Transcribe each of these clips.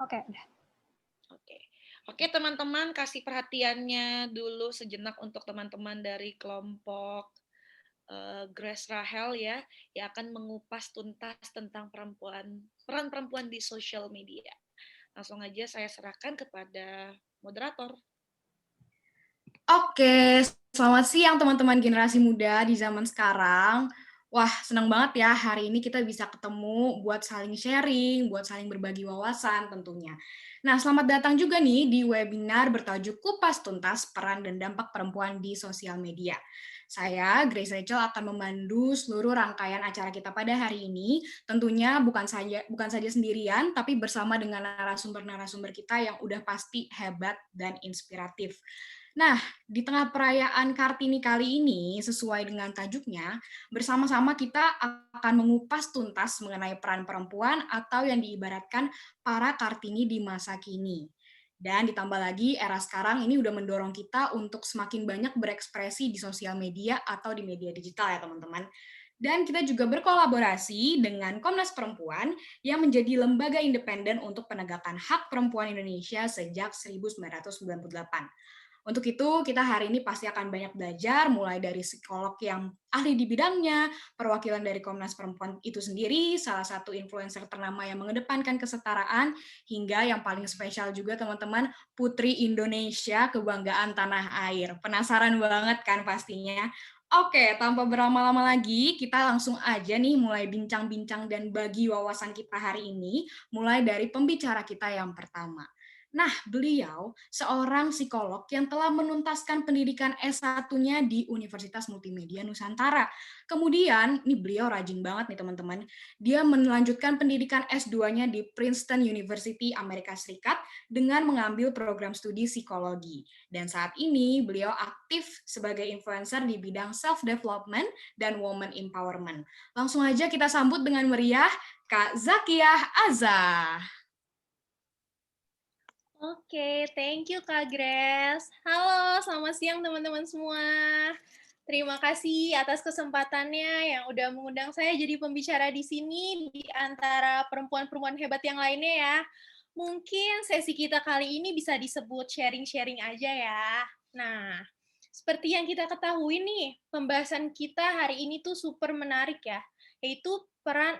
Oke, udah. Oke. Oke, teman-teman, kasih perhatiannya dulu sejenak untuk teman-teman dari kelompok Grace Rahel ya, yang akan mengupas tuntas tentang peran perempuan di sosial media. Langsung aja saya serahkan kepada moderator. Oke, selamat siang teman-teman generasi muda di zaman sekarang. Wah, senang banget ya hari ini kita bisa ketemu buat saling sharing, buat saling berbagi wawasan tentunya. Nah, selamat datang juga nih di webinar bertajuk Kupas Tuntas Peran dan Dampak Perempuan di Sosial Media. Saya, Grace Rachel, akan memandu seluruh rangkaian acara kita pada hari ini. Tentunya bukan saja sendirian, tapi bersama dengan narasumber-narasumber kita yang udah pasti hebat dan inspiratif. Nah, di tengah perayaan Kartini kali ini, sesuai dengan tajuknya, bersama-sama kita akan mengupas tuntas mengenai peran perempuan atau yang diibaratkan para Kartini di masa kini. Dan ditambah lagi, era sekarang ini udah mendorong kita untuk semakin banyak berekspresi di sosial media atau di media digital ya teman-teman. Dan kita juga berkolaborasi dengan Komnas Perempuan yang menjadi lembaga independen untuk penegakan hak perempuan Indonesia sejak 1998. Untuk itu, kita hari ini pasti akan banyak belajar, mulai dari psikolog yang ahli di bidangnya, perwakilan dari Komnas Perempuan itu sendiri, salah satu influencer ternama yang mengedepankan kesetaraan, hingga yang paling spesial juga teman-teman, Putri Indonesia, kebanggaan tanah air. Penasaran banget kan pastinya? Oke, tanpa berlama-lama lagi, kita langsung aja nih mulai bincang-bincang dan bagi wawasan kita hari ini, mulai dari pembicara kita yang pertama. Nah, beliau seorang psikolog yang telah menuntaskan pendidikan S1-nya di Universitas Multimedia Nusantara. Kemudian, ini beliau rajin banget nih teman-teman, dia melanjutkan pendidikan S2-nya di Princeton University Amerika Serikat dengan mengambil program studi psikologi. Dan saat ini beliau aktif sebagai influencer di bidang self-development dan woman empowerment. Langsung aja kita sambut dengan meriah Kak Zakiyah Azah. Oke, thank you Kak Grace. Halo, selamat siang teman-teman semua. Terima kasih atas kesempatannya yang udah mengundang saya jadi pembicara di sini di antara perempuan-perempuan hebat yang lainnya ya. Mungkin sesi kita kali ini bisa disebut sharing-sharing aja ya. Nah, seperti yang kita ketahui nih, pembahasan kita hari ini tuh super menarik ya, yaitu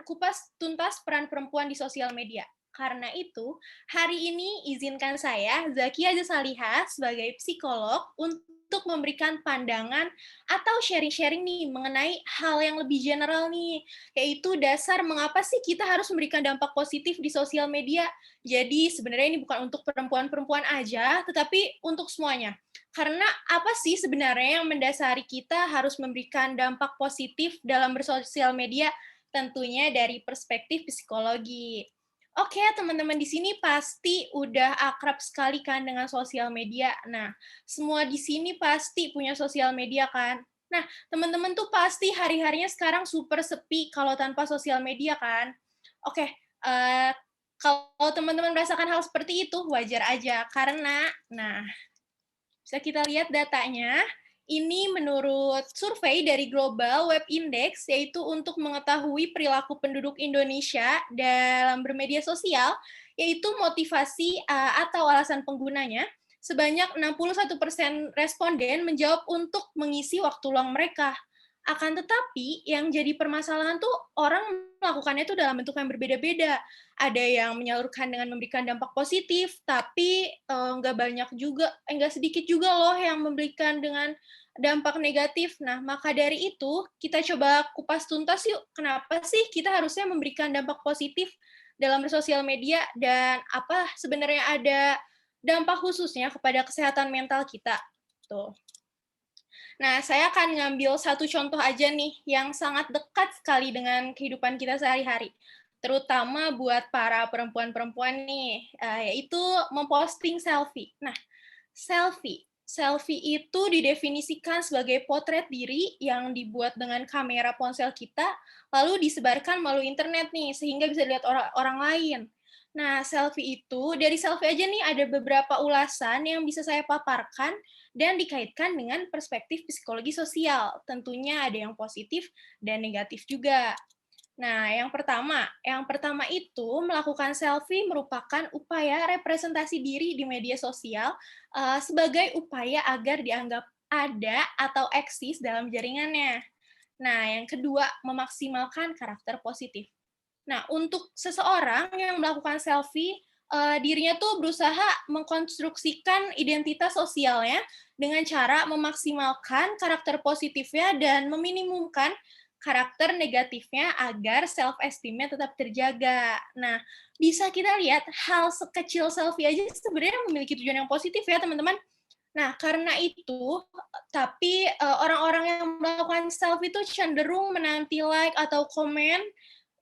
kupas tuntas peran perempuan di sosial media. Karena itu, hari ini izinkan saya, Zakia Salihah, sebagai psikolog, untuk memberikan pandangan atau sharing-sharing nih mengenai hal yang lebih general nih, yaitu dasar mengapa sih kita harus memberikan dampak positif di sosial media. Jadi sebenarnya ini bukan untuk perempuan-perempuan aja, tetapi untuk semuanya. Karena apa sih sebenarnya yang mendasari kita harus memberikan dampak positif dalam bersosial media? Tentunya dari perspektif psikologi. Oke, teman-teman di sini pasti udah akrab sekali kan dengan sosial media. Nah, semua di sini pasti punya sosial media kan. Nah, teman-teman tuh pasti hari-harinya sekarang super sepi kalau tanpa sosial media kan. Oke, kalau teman-teman merasakan hal seperti itu, wajar aja. Karena, nah, bisa kita lihat datanya, ini menurut survei dari Global Web Index, yaitu untuk mengetahui perilaku penduduk Indonesia dalam bermedia sosial, yaitu motivasi atau alasan penggunanya, sebanyak 61% responden menjawab untuk mengisi waktu luang mereka. Akan tetapi, yang jadi permasalahan tuh orang melakukannya tuh dalam bentuk yang berbeda-beda. Ada yang menyalurkan dengan memberikan dampak positif, tapi nggak sedikit juga loh yang memberikan dengan dampak negatif. Nah, maka dari itu, kita coba kupas tuntas yuk, kenapa sih kita harusnya memberikan dampak positif dalam bersosial media, dan apa sebenarnya ada dampak khususnya kepada kesehatan mental kita. Tuh. Nah, saya akan ngambil satu contoh aja nih, yang sangat dekat sekali dengan kehidupan kita sehari-hari. Terutama buat para perempuan-perempuan nih, yaitu memposting selfie. Nah, selfie. Selfie itu didefinisikan sebagai potret diri yang dibuat dengan kamera ponsel kita, lalu disebarkan melalui internet nih, sehingga bisa dilihat orang lain. Nah, selfie itu, dari selfie aja nih ada beberapa ulasan yang bisa saya paparkan dan dikaitkan dengan perspektif psikologi sosial. Tentunya ada yang positif dan negatif juga. Nah, yang pertama itu melakukan selfie merupakan upaya representasi diri di media sosial sebagai upaya agar dianggap ada atau eksis dalam jaringannya. Nah, yang kedua, memaksimalkan karakter positif. Nah, untuk seseorang yang melakukan selfie, dirinya tuh berusaha mengkonstruksikan identitas sosialnya dengan cara memaksimalkan karakter positifnya dan meminimumkan karakter negatifnya agar self esteem-nya tetap terjaga. Nah, bisa kita lihat hal sekecil selfie aja sebenarnya memiliki tujuan yang positif ya, teman-teman. Nah, karena itu, tapi, orang-orang yang melakukan selfie itu cenderung menanti like atau komen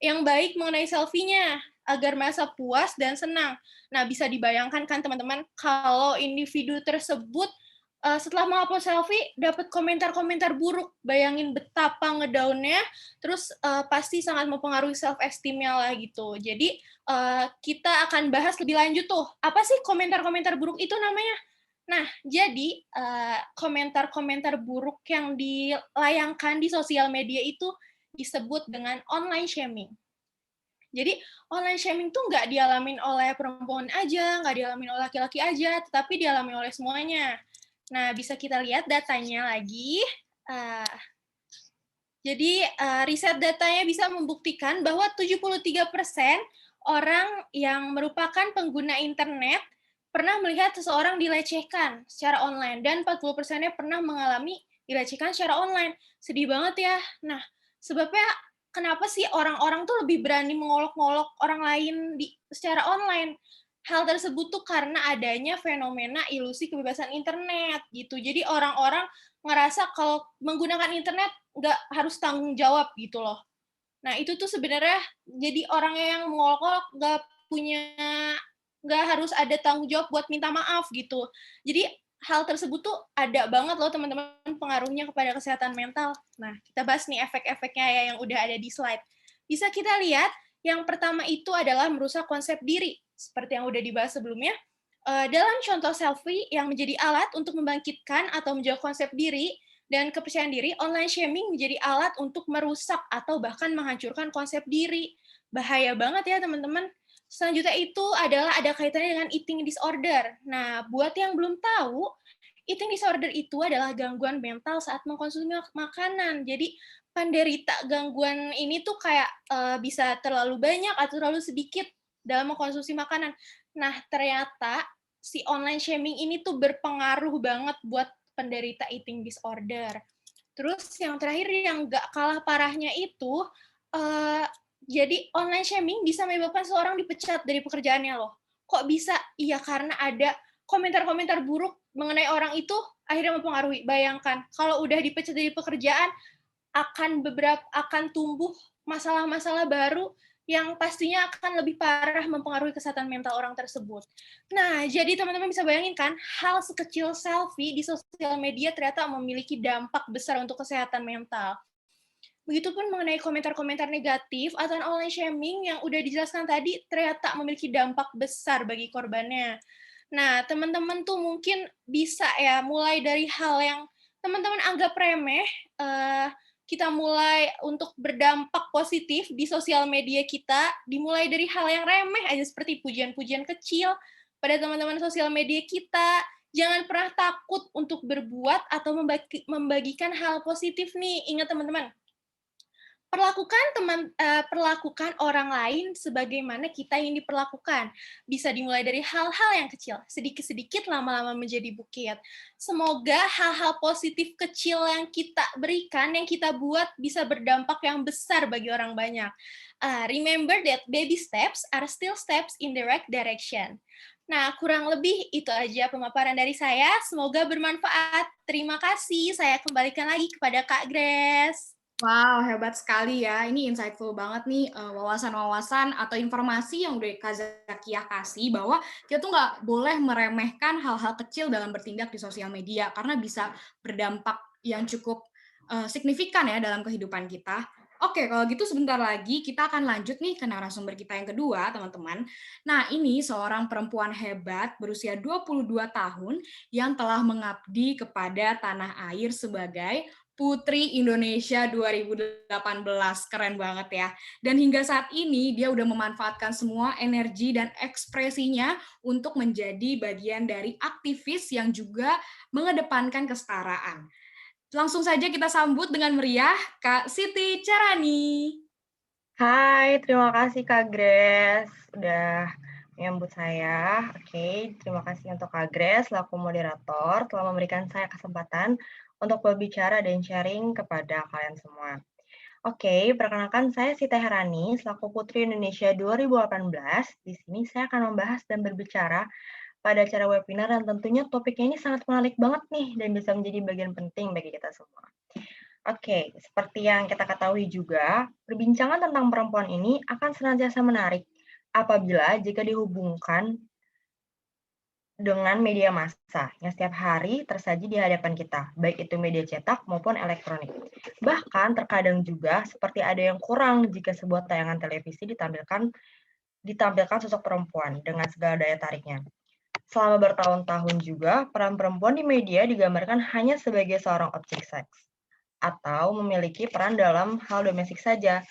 yang baik mengenai selfie-nya, agar merasa puas dan senang. Nah, bisa dibayangkan kan teman-teman, kalau individu tersebut, setelah mengupload selfie dapat komentar-komentar buruk, bayangin betapa ngedown-nya, terus, pasti sangat mempengaruhi self esteem-nya lah gitu. Jadi, kita akan bahas lebih lanjut tuh, apa sih komentar-komentar buruk itu namanya? Nah, jadi, komentar-komentar buruk yang dilayangkan di sosial media itu disebut dengan online shaming. Jadi, online shaming tuh nggak dialamin oleh perempuan aja, nggak dialamin oleh laki-laki aja, tetapi dialami oleh semuanya. Nah, bisa kita lihat datanya lagi. eee, jadi, riset datanya bisa membuktikan bahwa 73% orang yang merupakan pengguna internet pernah melihat seseorang dilecehkan secara online dan 40%-nya pernah mengalami dilecehkan secara online. Sedih banget ya. Nah, sebabnya kenapa sih orang-orang tuh lebih berani mengolok-ngolok orang lain secara online? Hal tersebut tuh karena adanya fenomena ilusi kebebasan internet gitu. Jadi orang-orang ngerasa kalau menggunakan internet nggak harus tanggung jawab gitu loh. Nah, itu tuh sebenarnya jadi orangnya yang mengolok-olok punya nggak harus ada tanggung jawab buat minta maaf gitu. Jadi hal tersebut tuh ada banget loh teman-teman pengaruhnya kepada kesehatan mental. Nah, kita bahas nih efek-efeknya ya yang udah ada di slide. Bisa kita lihat yang pertama itu adalah merusak konsep diri. Seperti yang udah dibahas sebelumnya, dalam contoh selfie yang menjadi alat untuk membangkitkan atau menjaga konsep diri dan kepercayaan diri, online shaming menjadi alat untuk merusak atau bahkan menghancurkan konsep diri. Bahaya banget ya teman-teman. Selanjutnya itu adalah ada kaitannya dengan eating disorder. Nah, buat yang belum tahu, eating disorder itu adalah gangguan mental saat mengkonsumsi makanan. Jadi, penderita gangguan ini tuh kayak bisa terlalu banyak atau terlalu sedikit dalam mengkonsumsi makanan. Nah, ternyata si online shaming ini tuh berpengaruh banget buat penderita eating disorder. Terus yang terakhir yang nggak kalah parahnya itu, uh, jadi online shaming bisa menyebabkan seorang dipecat dari pekerjaannya loh. Kok bisa? Iya karena ada komentar-komentar buruk mengenai orang itu akhirnya mempengaruhi. Bayangkan kalau udah dipecat dari pekerjaan akan tumbuh masalah-masalah baru yang pastinya akan lebih parah mempengaruhi kesehatan mental orang tersebut. Nah, jadi teman-teman bisa bayangin kan, hal sekecil selfie di sosial media ternyata memiliki dampak besar untuk kesehatan mental. Begitupun mengenai komentar-komentar negatif atau online shaming yang udah dijelaskan tadi ternyata memiliki dampak besar bagi korbannya. Nah, teman-teman tuh mungkin bisa ya mulai dari hal yang teman-teman anggap remeh, kita mulai untuk berdampak positif di sosial media kita, dimulai dari hal yang remeh aja seperti pujian-pujian kecil pada teman-teman sosial media kita. Jangan pernah takut untuk berbuat atau membagikan hal positif nih. Ingat teman-teman, perlakukan orang lain sebagaimana kita ingin diperlakukan. Bisa dimulai dari hal-hal yang kecil, sedikit-sedikit lama-lama menjadi bukit. Semoga hal-hal positif kecil yang kita berikan, yang kita buat bisa berdampak yang besar bagi orang banyak. Remember that baby steps are still steps in the right direction. Nah, kurang lebih itu aja pemaparan dari saya. Semoga bermanfaat. Terima kasih. Saya kembalikan lagi kepada Kak Grace. Wow, hebat sekali ya. Ini insightful banget nih, wawasan-wawasan atau informasi yang udah Kak Zakiah kasih bahwa kita tuh nggak boleh meremehkan hal-hal kecil dalam bertindak di sosial media karena bisa berdampak yang cukup signifikan ya dalam kehidupan kita. Oke, kalau gitu sebentar lagi kita akan lanjut nih ke narasumber kita yang kedua, teman-teman. Nah, ini seorang perempuan hebat berusia 22 tahun yang telah mengabdi kepada tanah air sebagai Putri Indonesia 2018. Keren banget ya. Dan hingga saat ini dia udah memanfaatkan semua energi dan ekspresinya untuk menjadi bagian dari aktivis yang juga mengedepankan kesetaraan. Langsung saja kita sambut dengan meriah Kak Siti Carani. Hai, terima kasih Kak Grace udah menyambut saya. Oke, terima kasih untuk Kak Grace selaku moderator telah memberikan saya kesempatan untuk berbicara dan sharing kepada kalian semua. Oke, perkenalkan saya Siti Herani selaku Putri Indonesia 2018. Di sini saya akan membahas dan berbicara pada acara webinar dan tentunya topiknya ini sangat menarik banget nih dan bisa menjadi bagian penting bagi kita semua. Oke, seperti yang kita ketahui juga, perbincangan tentang perempuan ini akan senantiasa menarik apabila jika dihubungkan dengan media massa yang setiap hari tersaji di hadapan kita, baik itu media cetak maupun elektronik. Bahkan terkadang juga seperti ada yang kurang jika sebuah tayangan televisi ditampilkan sosok perempuan dengan segala daya tariknya. Selama bertahun-tahun juga, peran perempuan di media digambarkan hanya sebagai seorang objek seks atau memiliki peran dalam hal domestik saja.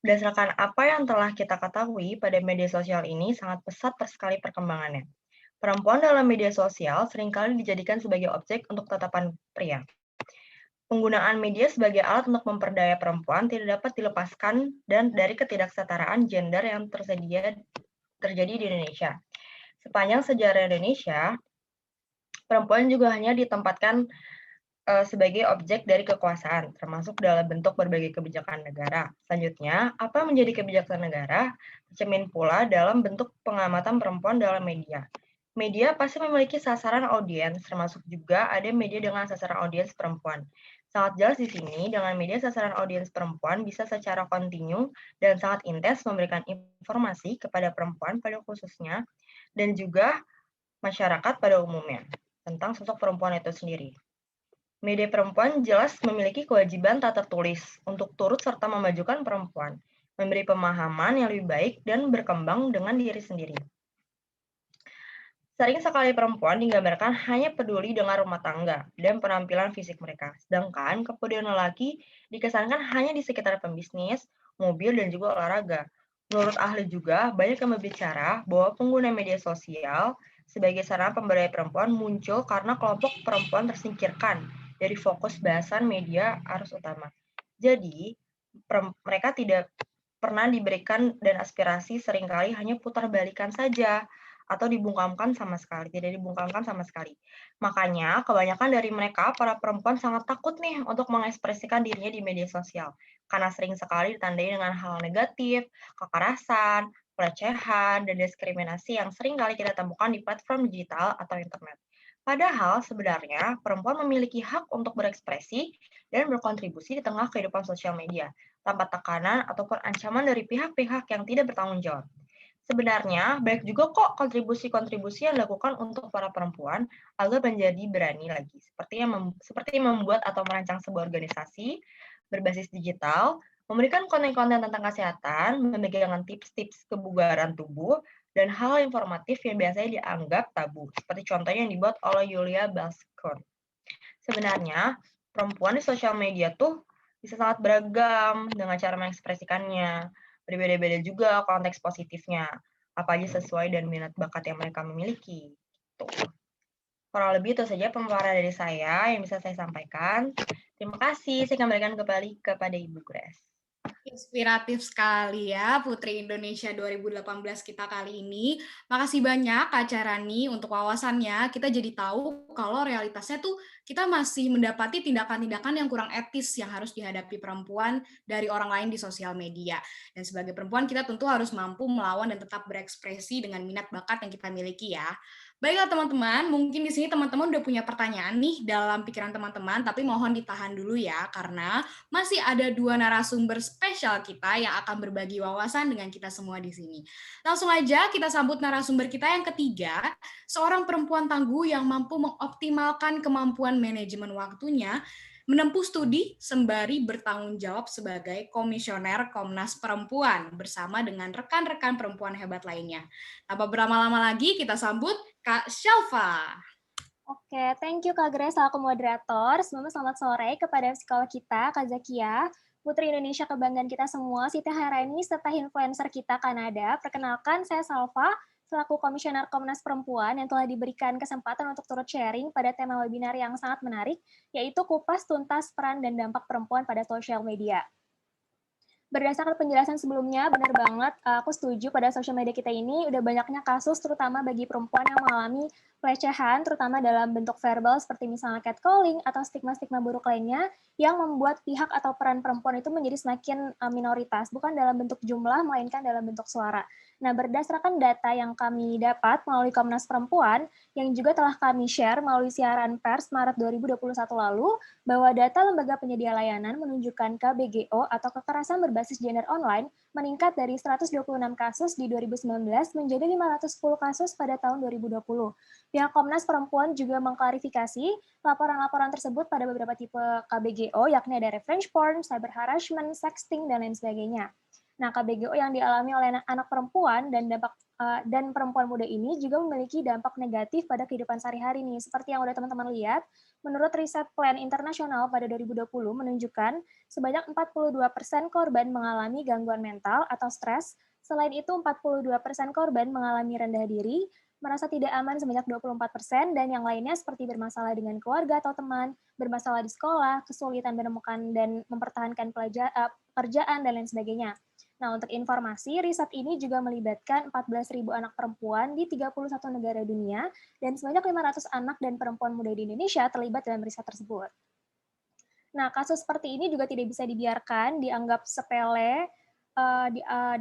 Berdasarkan apa yang telah kita ketahui pada media sosial ini sangat pesat sekali perkembangannya. Perempuan dalam media sosial seringkali dijadikan sebagai objek untuk tatapan pria. Penggunaan media sebagai alat untuk memperdaya perempuan tidak dapat dilepaskan dan dari ketidaksetaraan gender yang terjadi di Indonesia. Sepanjang sejarah Indonesia, perempuan juga hanya ditempatkan sebagai objek dari kekuasaan, termasuk dalam bentuk berbagai kebijakan negara. Selanjutnya, apa yang menjadi kebijakan negara tercermin pula dalam bentuk pengamatan perempuan dalam media. Media pasti memiliki sasaran audiens, termasuk juga ada media dengan sasaran audiens perempuan. Sangat jelas di sini, dengan media sasaran audiens perempuan bisa secara kontinu dan sangat intens memberikan informasi kepada perempuan pada khususnya, dan juga masyarakat pada umumnya, tentang sosok perempuan itu sendiri. Media perempuan jelas memiliki kewajiban tak tertulis untuk turut serta memajukan perempuan, memberi pemahaman yang lebih baik dan berkembang dengan diri sendiri. Sering sekali perempuan digambarkan hanya peduli dengan rumah tangga dan penampilan fisik mereka, sedangkan kepedulian lelaki dikesankan hanya di sekitar pembisnis, mobil, dan juga olahraga. Menurut ahli juga, banyak yang berbicara bahwa pengguna media sosial sebagai sarana pemberdayaan perempuan muncul karena kelompok perempuan tersingkirkan dari fokus bahasan media arus utama. Jadi, mereka tidak pernah diberikan dan aspirasi seringkali hanya putarbalikan saja atau dibungkamkan sama sekali, tidak dibungkamkan sama sekali. Makanya, kebanyakan dari mereka, para perempuan sangat takut nih untuk mengekspresikan dirinya di media sosial, karena sering sekali ditandai dengan hal negatif, kekerasan, pelecehan, dan diskriminasi yang sering kali kita temukan di platform digital atau internet. Padahal sebenarnya perempuan memiliki hak untuk berekspresi dan berkontribusi di tengah kehidupan sosial media, tanpa tekanan ataupun ancaman dari pihak-pihak yang tidak bertanggung jawab. Sebenarnya, banyak juga kok kontribusi-kontribusi yang dilakukan untuk para perempuan agar menjadi berani lagi, seperti membuat atau merancang sebuah organisasi berbasis digital, memberikan konten-konten tentang kesehatan, membagikan tips-tips kebugaran tubuh, dan hal informatif yang biasanya dianggap tabu, seperti contohnya yang dibuat oleh Yulia Baskon. Sebenarnya, perempuan di sosial media tuh bisa sangat beragam dengan cara mengekspresikannya. Berbeda-beda juga konteks positifnya, apa aja sesuai dan minat bakat yang mereka miliki. Tuh. Kurang lebih itu saja pemaparan dari saya yang bisa saya sampaikan. Terima kasih, saya kembalikan kembali kepada Ibu Grace. Inspiratif sekali ya Putri Indonesia 2018 kita kali ini. Makasih banyak Kak Carani untuk wawasannya. Kita jadi tahu kalau realitasnya tuh kita masih mendapati tindakan-tindakan yang kurang etis yang harus dihadapi perempuan dari orang lain di sosial media. Dan sebagai perempuan kita tentu harus mampu melawan dan tetap berekspresi dengan minat bakat yang kita miliki ya. Baiklah teman-teman, mungkin di sini teman-teman udah punya pertanyaan nih dalam pikiran teman-teman, tapi mohon ditahan dulu ya, karena masih ada 2 narasumber spesial kita yang akan berbagi wawasan dengan kita semua di sini. Langsung aja kita sambut narasumber kita yang ketiga, seorang perempuan tangguh yang mampu mengoptimalkan kemampuan manajemen waktunya, menempuh studi sembari bertanggung jawab sebagai komisioner Komnas Perempuan bersama dengan rekan-rekan perempuan hebat lainnya. Tanpa berlama-lama lagi, kita sambut Kak Shelfa. Oke, thank you Kak Grace selaku moderator. Sebelumnya selamat sore kepada psikolog kita, Kak Zakia, Putri Indonesia kebanggaan kita semua, Siti Hairani, serta influencer kita Kanada. Perkenalkan, saya Salva, selaku Komisioner Komnas Perempuan yang telah diberikan kesempatan untuk turut sharing pada tema webinar yang sangat menarik, yaitu kupas tuntas peran dan dampak perempuan pada sosial media. Berdasarkan penjelasan sebelumnya, benar banget, aku setuju pada sosial media kita ini udah banyaknya kasus, terutama bagi perempuan yang mengalami pelecehan, terutama dalam bentuk verbal seperti misalnya catcalling atau stigma-stigma buruk lainnya, yang membuat pihak atau peran perempuan itu menjadi semakin minoritas, bukan dalam bentuk jumlah, melainkan dalam bentuk suara. Nah, berdasarkan data yang kami dapat melalui Komnas Perempuan, yang juga telah kami share melalui siaran pers Maret 2021 lalu, bahwa data lembaga penyedia layanan menunjukkan KBGO atau kekerasan berbasis gender online meningkat dari 126 kasus di 2019 menjadi 510 kasus pada tahun 2020. Pihak Komnas Perempuan juga mengklarifikasi laporan-laporan tersebut pada beberapa tipe KBGO, yakni ada revenge porn, cyber harassment, sexting, dan lain sebagainya. Nah, KBGO yang dialami oleh anak perempuan dan perempuan muda ini juga memiliki dampak negatif pada kehidupan sehari-hari nih. Seperti yang udah teman-teman lihat, menurut riset Plan Internasional pada 2020 menunjukkan sebanyak 42% korban mengalami gangguan mental atau stres. Selain itu, 42% korban mengalami rendah diri, merasa tidak aman sebanyak 24%, dan yang lainnya seperti bermasalah dengan keluarga atau teman, bermasalah di sekolah, kesulitan menemukan dan mempertahankan pekerjaan, dan lain sebagainya. Nah, untuk informasi, riset ini juga melibatkan 14.000 anak perempuan di 31 negara dunia, dan sebanyak 500 anak dan perempuan muda di Indonesia terlibat dalam riset tersebut. Nah, kasus seperti ini juga tidak bisa dibiarkan, dianggap sepele,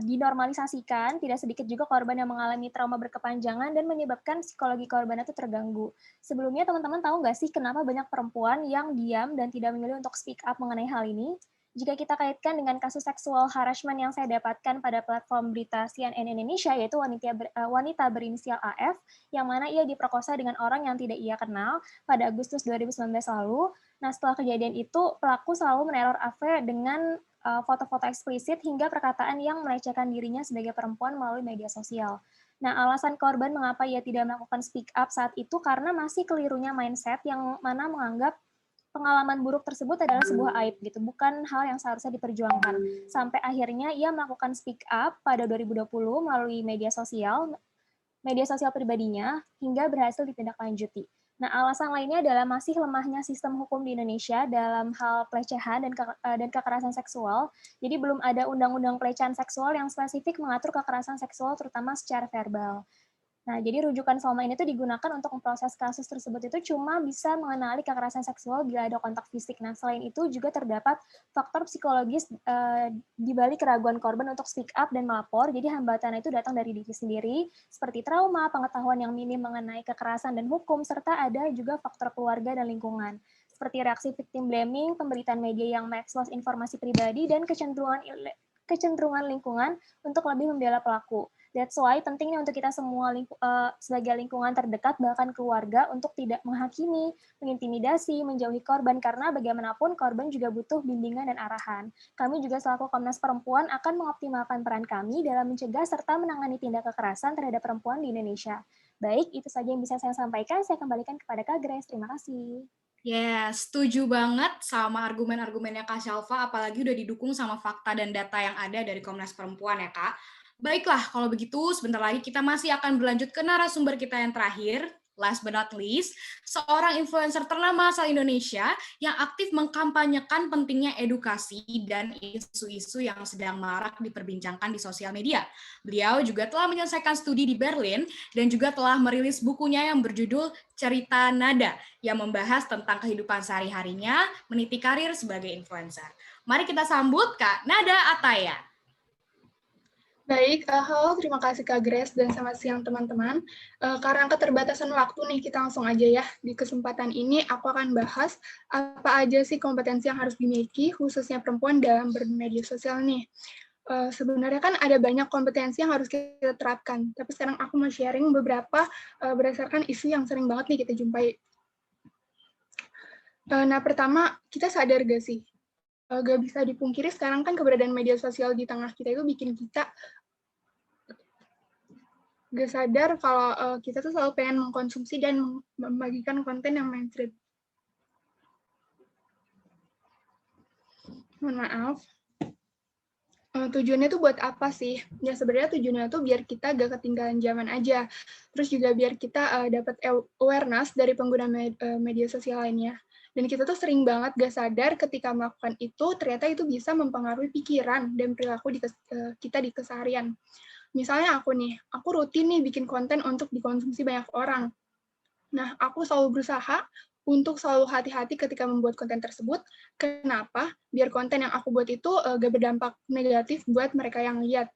dinormalisasikan. Tidak sedikit juga korban yang mengalami trauma berkepanjangan dan menyebabkan psikologi korban itu terganggu. Sebelumnya, teman-teman tahu nggak sih kenapa banyak perempuan yang diam dan tidak memilih untuk speak up mengenai hal ini? Jika kita kaitkan dengan kasus seksual harassment yang saya dapatkan pada platform berita CNN Indonesia, yaitu wanita berinisial AF, yang mana ia diperkosa dengan orang yang tidak ia kenal pada Agustus 2019 lalu. Nah, setelah kejadian itu, pelaku selalu meneror AF dengan foto-foto eksplisit hingga perkataan yang melecehkan dirinya sebagai perempuan melalui media sosial. Nah, alasan korban mengapa ia tidak melakukan speak up saat itu karena masih kelirunya mindset yang mana menganggap pengalaman buruk tersebut adalah sebuah aib gitu, bukan hal yang seharusnya diperjuangkan. Sampai akhirnya ia melakukan speak up pada 2020 melalui media sosial pribadinya hingga berhasil ditindaklanjuti. Nah, alasan lainnya adalah masih lemahnya sistem hukum di Indonesia dalam hal pelecehan dan kekerasan seksual. Jadi belum ada undang-undang pelecehan seksual yang spesifik mengatur kekerasan seksual terutama secara verbal. Nah, jadi rujukan selama ini tuh digunakan untuk memproses kasus tersebut itu cuma bisa mengenali kekerasan seksual bila ada kontak fisik. Nah, selain itu juga terdapat faktor psikologis di balik keraguan korban untuk speak up dan melapor. Jadi hambatan itu datang dari diri sendiri, seperti trauma, pengetahuan yang minim mengenai kekerasan dan hukum, serta ada juga faktor keluarga dan lingkungan, seperti reaksi victim blaming, pemberitaan media yang mengekspos informasi pribadi, dan kecenderungan lingkungan untuk lebih membela pelaku. That's why pentingnya untuk kita semua sebagai lingkungan terdekat, bahkan keluarga, untuk tidak menghakimi, mengintimidasi, menjauhi korban, karena bagaimanapun korban juga butuh bimbingan dan arahan. Kami juga selaku Komnas Perempuan akan mengoptimalkan peran kami dalam mencegah serta menangani tindak kekerasan terhadap perempuan di Indonesia. Baik, itu saja yang bisa saya sampaikan. Saya kembalikan kepada Kak Grace. Terima kasih. Yes, setuju banget sama argumen-argumennya Kak Shalva, apalagi udah didukung sama fakta dan data yang ada dari Komnas Perempuan ya Kak. Baiklah, kalau begitu sebentar lagi kita masih akan berlanjut ke narasumber kita yang terakhir. Last but not least, seorang influencer ternama asal Indonesia yang aktif mengkampanyekan pentingnya edukasi dan isu-isu yang sedang marak diperbincangkan di sosial media. Beliau juga telah menyelesaikan studi di Berlin dan juga telah merilis bukunya yang berjudul Cerita Nada yang membahas tentang kehidupan sehari-harinya meniti karir sebagai influencer. Mari kita sambut Kak Nada Ataya. Baik, halo, terima kasih Kak Grace dan selamat siang teman-teman. Karena keterbatasan waktu nih, kita langsung aja ya. Di kesempatan ini aku akan bahas apa aja sih kompetensi yang harus dimiliki, khususnya perempuan dalam bermedia sosial nih. Sebenarnya kan ada banyak kompetensi yang harus kita terapkan, tapi sekarang aku mau sharing beberapa berdasarkan isu yang sering banget nih kita jumpai. Nah, pertama, kita sadar gak sih? Gak bisa dipungkiri sekarang kan keberadaan media sosial di tengah kita itu bikin kita gak sadar kalau kita tuh selalu pengen mengkonsumsi dan membagikan konten yang mainstream. Mohon maaf. Tujuannya tuh buat apa sih? Ya sebenarnya tujuannya tuh biar kita gak ketinggalan zaman aja. Terus juga biar kita dapat awareness dari pengguna media sosial lainnya. Dan kita tuh sering banget gak sadar ketika melakukan itu, ternyata itu bisa mempengaruhi pikiran dan perilaku kita di keseharian. Misalnya aku rutin nih bikin konten untuk dikonsumsi banyak orang. Nah, aku selalu berusaha untuk selalu hati-hati ketika membuat konten tersebut. Kenapa? Biar konten yang aku buat itu gak berdampak negatif buat mereka yang lihat.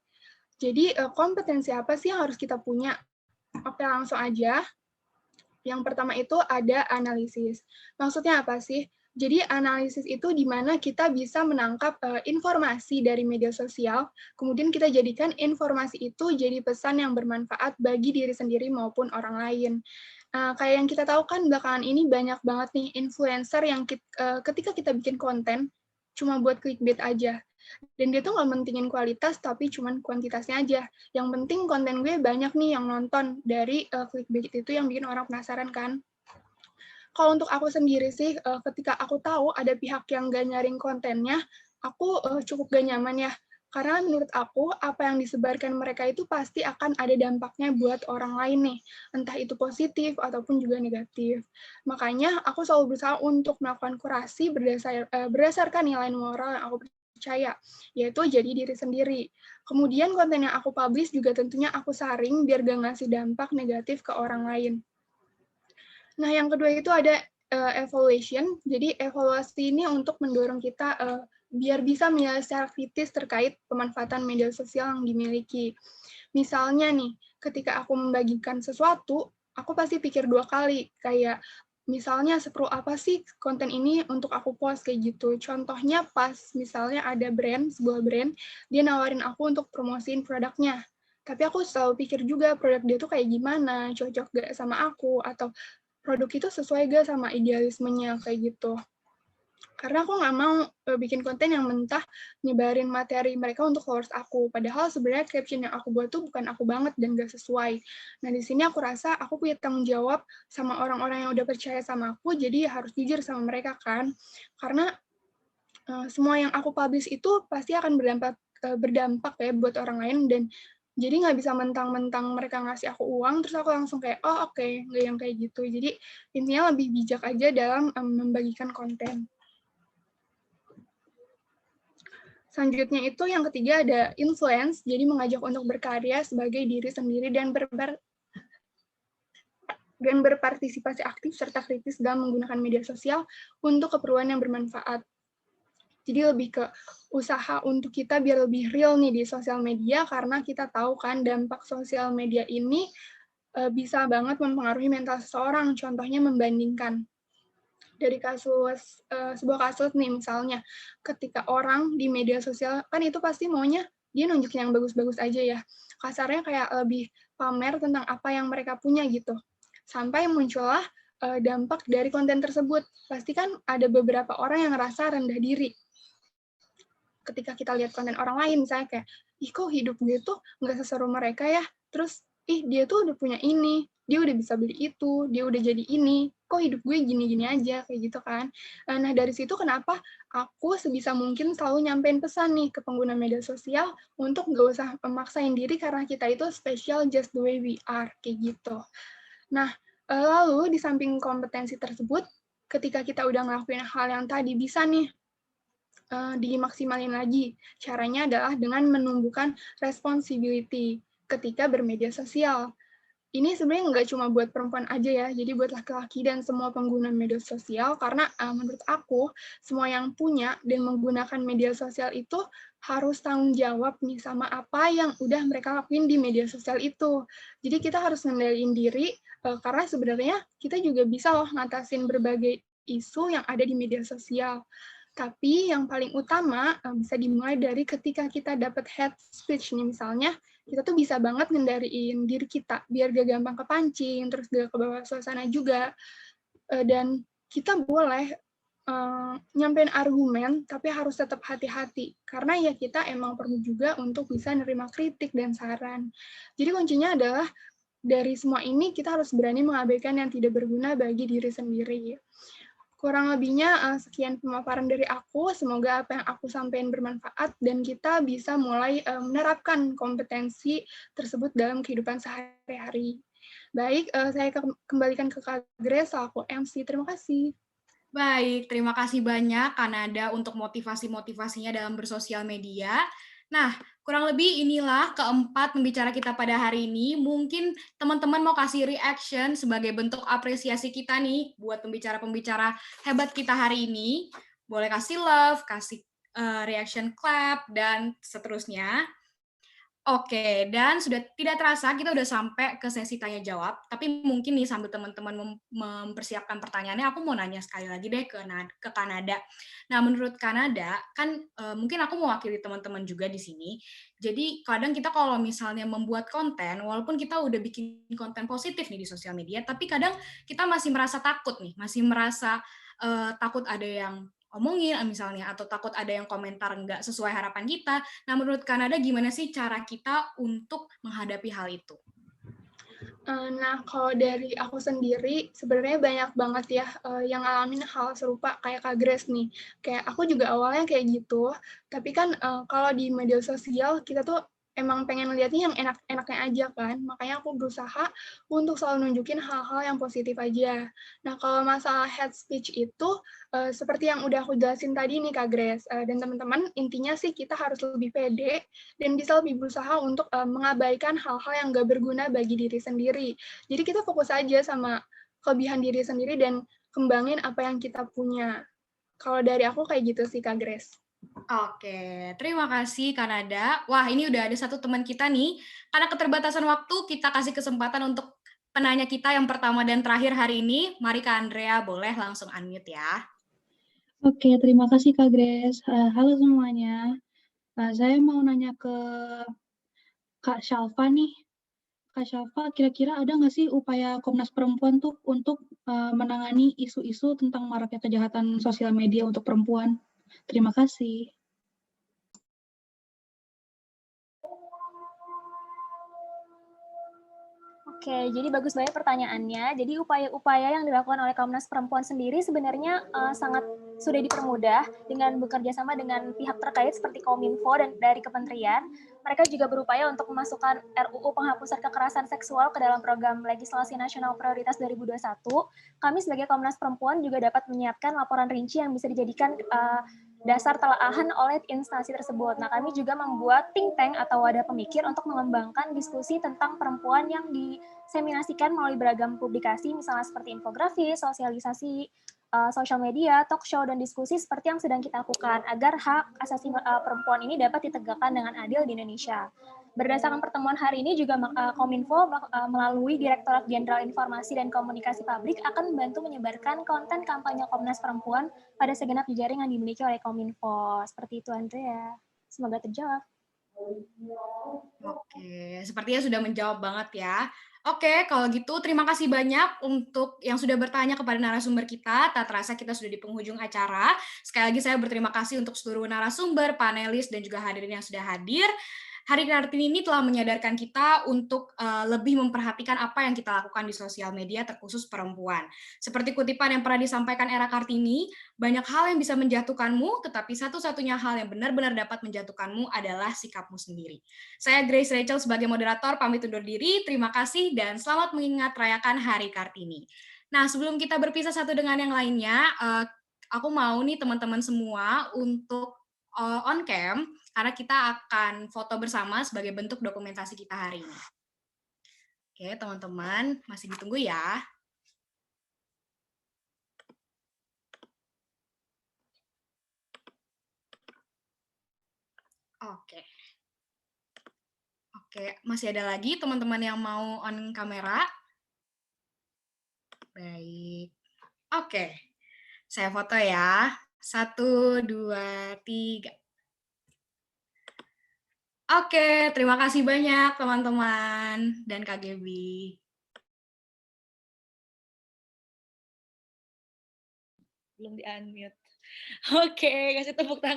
Jadi, kompetensi apa sih yang harus kita punya? Oke, langsung aja. Yang pertama itu ada analisis. Maksudnya apa sih? Jadi analisis itu di mana kita bisa menangkap informasi dari media sosial, kemudian kita jadikan informasi itu jadi pesan yang bermanfaat bagi diri sendiri maupun orang lain. Kayak yang kita tahu kan belakangan ini banyak banget nih influencer yang ketika kita bikin konten, cuma buat clickbait aja. Dan dia tuh nggak mentingin kualitas, tapi cuman kuantitasnya aja. Yang penting konten gue banyak nih yang nonton dari clickbait itu yang bikin orang penasaran kan. Kalau untuk aku sendiri sih, ketika aku tahu ada pihak yang nggak nyaring kontennya, aku cukup gak nyaman ya. Karena menurut aku, apa yang disebarkan mereka itu pasti akan ada dampaknya buat orang lain nih. Entah itu positif ataupun juga negatif. Makanya aku selalu berusaha untuk melakukan kurasi berdasarkan nilai moral yang aku percaya, yaitu jadi diri sendiri. Kemudian konten yang aku publish juga tentunya aku saring biar gak ngasih dampak negatif ke orang lain. Nah, yang kedua itu ada evaluation. Jadi, evaluasi ini untuk mendorong kita biar bisa menilai secara kritis terkait pemanfaatan media sosial yang dimiliki. Misalnya nih, ketika aku membagikan sesuatu, aku pasti pikir 2 kali, kayak misalnya seperlu apa sih konten ini untuk aku post kayak gitu. Contohnya pas misalnya ada sebuah brand, dia nawarin aku untuk promosiin produknya. Tapi aku selalu pikir juga produk dia tuh kayak gimana, cocok gak sama aku, atau produk itu sesuai gak sama idealismenya kayak gitu. Karena aku nggak mau bikin konten yang mentah nyebarin materi mereka untuk followers aku. Padahal sebenarnya caption yang aku buat tuh bukan aku banget dan gak sesuai. Nah, di sini aku rasa aku punya tanggung jawab sama orang-orang yang udah percaya sama aku, jadi harus jujur sama mereka kan. Karena semua yang aku publish itu pasti akan berdampak ya buat orang lain, dan jadi nggak bisa mentang-mentang mereka ngasih aku uang, terus aku langsung kayak, oh oke, nggak yang kayak gitu. Jadi intinya lebih bijak aja dalam membagikan konten. Selanjutnya itu yang ketiga ada influence, jadi mengajak untuk berkarya sebagai diri sendiri dan berpartisipasi aktif serta kritis dalam menggunakan media sosial untuk keperluan yang bermanfaat. Jadi lebih ke usaha untuk kita biar lebih real nih di sosial media, karena kita tahu kan dampak sosial media ini bisa banget mempengaruhi mental seseorang. Contohnya membandingkan. Dari sebuah kasus nih misalnya, ketika orang di media sosial, kan itu pasti maunya dia nunjukin yang bagus-bagus aja ya. Kasarnya kayak lebih pamer tentang apa yang mereka punya gitu. Sampai muncullah dampak dari konten tersebut. Pasti kan ada beberapa orang yang ngerasa rendah diri ketika kita lihat konten orang lain, misalnya kayak, ih kok hidup gue tuh nggak seseru mereka ya, terus ih dia tuh udah punya ini, dia udah bisa beli itu, dia udah jadi ini, kok hidup gue gini-gini aja, kayak gitu kan. Nah dari situ kenapa aku sebisa mungkin selalu nyampein pesan nih ke pengguna media sosial untuk nggak usah memaksain diri karena kita itu special just the way we are, kayak gitu. Nah, lalu di samping kompetensi tersebut, ketika kita udah ngelakuin hal yang tadi bisa nih dimaksimalin lagi. Caranya adalah dengan menumbuhkan responsibility ketika bermedia sosial. Ini sebenarnya nggak cuma buat perempuan aja ya, jadi buat laki-laki dan semua pengguna media sosial, karena menurut aku, semua yang punya dan menggunakan media sosial itu harus tanggung jawab nih sama apa yang udah mereka lakuin di media sosial itu. Jadi kita harus ngendaliin diri, karena sebenarnya kita juga bisa loh ngatasin berbagai isu yang ada di media sosial. Tapi yang paling utama bisa dimulai dari ketika kita dapat hate speech nih, misalnya kita tuh bisa banget ngendaliin diri kita biar gak gampang kepancing, terus gak kebawa suasana juga. Dan kita boleh nyampein argumen, tapi harus tetap hati-hati. Karena ya kita emang perlu juga untuk bisa nerima kritik dan saran. Jadi kuncinya adalah dari semua ini kita harus berani mengabaikan yang tidak berguna bagi diri sendiri. Kurang lebihnya sekian pemaparan dari aku, semoga apa yang aku sampaikan bermanfaat dan kita bisa mulai menerapkan kompetensi tersebut dalam kehidupan sehari-hari. Baik, saya kembalikan ke Kak Grace selaku MC. Terima kasih. Baik, terima kasih banyak Kanada untuk motivasi-motivasinya dalam bersosial media. Nah, kurang lebih inilah keempat pembicara kita pada hari ini. Mungkin teman-teman mau kasih reaction sebagai bentuk apresiasi kita nih buat pembicara-pembicara hebat kita hari ini. Boleh kasih love, kasih reaction clap, dan seterusnya. Oke, dan sudah tidak terasa kita udah sampai ke sesi tanya jawab. Tapi mungkin nih sambil teman-teman mempersiapkan pertanyaannya, aku mau nanya sekali lagi deh ke Kanada. Nah, menurut Kanada kan mungkin aku mewakili teman-teman juga di sini. Jadi kadang kita kalau misalnya membuat konten, walaupun kita udah bikin konten positif nih di sosial media, tapi kadang kita masih merasa takut nih, masih merasa takut ada yang omongin misalnya, atau takut ada yang komentar nggak sesuai harapan kita. Nah, menurut Kanada gimana sih cara kita untuk menghadapi hal itu? Nah, kalau dari aku sendiri, sebenarnya banyak banget ya yang ngalamin hal serupa kayak Kak Grace nih. Kayak aku juga awalnya kayak gitu, tapi kan kalau di media sosial kita tuh emang pengen lihatnya yang enak-enaknya aja kan, makanya aku berusaha untuk selalu nunjukin hal-hal yang positif aja. Nah, kalau masalah hate speech itu, seperti yang udah aku jelasin tadi nih Kak Grace, dan teman-teman, intinya sih kita harus lebih pede dan bisa lebih berusaha untuk mengabaikan hal-hal yang gak berguna bagi diri sendiri. Jadi kita fokus aja sama kelebihan diri sendiri dan kembangin apa yang kita punya. Kalau dari aku kayak gitu sih Kak Grace. Oke, terima kasih Kanada. Wah, ini udah ada satu teman kita nih. Karena keterbatasan waktu, kita kasih kesempatan untuk penanya kita yang pertama dan terakhir hari ini. Mari Kak Andrea, boleh langsung unmute ya. Oke, terima kasih Kak Grace. Halo semuanya. Saya mau nanya ke Kak Shalfa nih. Kak Shalfa, kira-kira ada nggak sih upaya Komnas Perempuan tuh untuk menangani isu-isu tentang maraknya kejahatan sosial media untuk perempuan? Terima kasih. Oke, jadi bagus banget pertanyaannya. Jadi upaya-upaya yang dilakukan oleh Komnas Perempuan sendiri sebenarnya sangat sudah dipermudah dengan bekerja sama dengan pihak terkait seperti Kominfo dan dari kementerian. Mereka juga berupaya untuk memasukkan RUU penghapusan kekerasan seksual ke dalam program legislasi nasional prioritas 2021. Kami sebagai Komnas Perempuan juga dapat menyiapkan laporan rinci yang bisa dijadikan dasar telaahan oleh instansi tersebut. Nah, kami juga membuat think tank atau wadah pemikir untuk mengembangkan diskusi tentang perempuan yang diseminasikan melalui beragam publikasi, misalnya seperti infografis, sosialisasi, sosial media, talk show, dan diskusi seperti yang sedang kita lakukan agar hak asasi perempuan ini dapat ditegakkan dengan adil di Indonesia. Berdasarkan pertemuan hari ini juga Kominfo melalui Direktorat Jenderal Informasi dan Komunikasi Publik akan membantu menyebarkan konten kampanye Komnas Perempuan pada segenap jejaring yang dimiliki oleh Kominfo. Seperti itu Andrea. Semoga terjawab. Oke, sepertinya sudah menjawab banget ya. Oke, kalau gitu terima kasih banyak untuk yang sudah bertanya kepada narasumber kita. Tak terasa kita sudah di penghujung acara. Sekali lagi saya berterima kasih untuk seluruh narasumber, panelis, dan juga hadirin yang sudah hadir. Hari Kartini ini telah menyadarkan kita untuk lebih memperhatikan apa yang kita lakukan di sosial media, terkhusus perempuan. Seperti kutipan yang pernah disampaikan Era Kartini, banyak hal yang bisa menjatuhkanmu, tetapi satu-satunya hal yang benar-benar dapat menjatuhkanmu adalah sikapmu sendiri. Saya Grace Rachel sebagai moderator, pamit undur diri. Terima kasih dan selamat mengingat rayakan Hari Kartini. Nah, sebelum kita berpisah satu dengan yang lainnya, aku mau nih teman-teman semua untuk on cam, karena kita akan foto bersama sebagai bentuk dokumentasi kita hari ini. Oke, teman-teman, masih ditunggu ya. Oke, masih ada lagi teman-teman yang mau on kamera? Baik. Oke, saya foto ya. 1, 2, 3. Oke, terima kasih banyak teman-teman dan Kak Gaby. belum di-unmute. Oke, kasih tepuk tangan.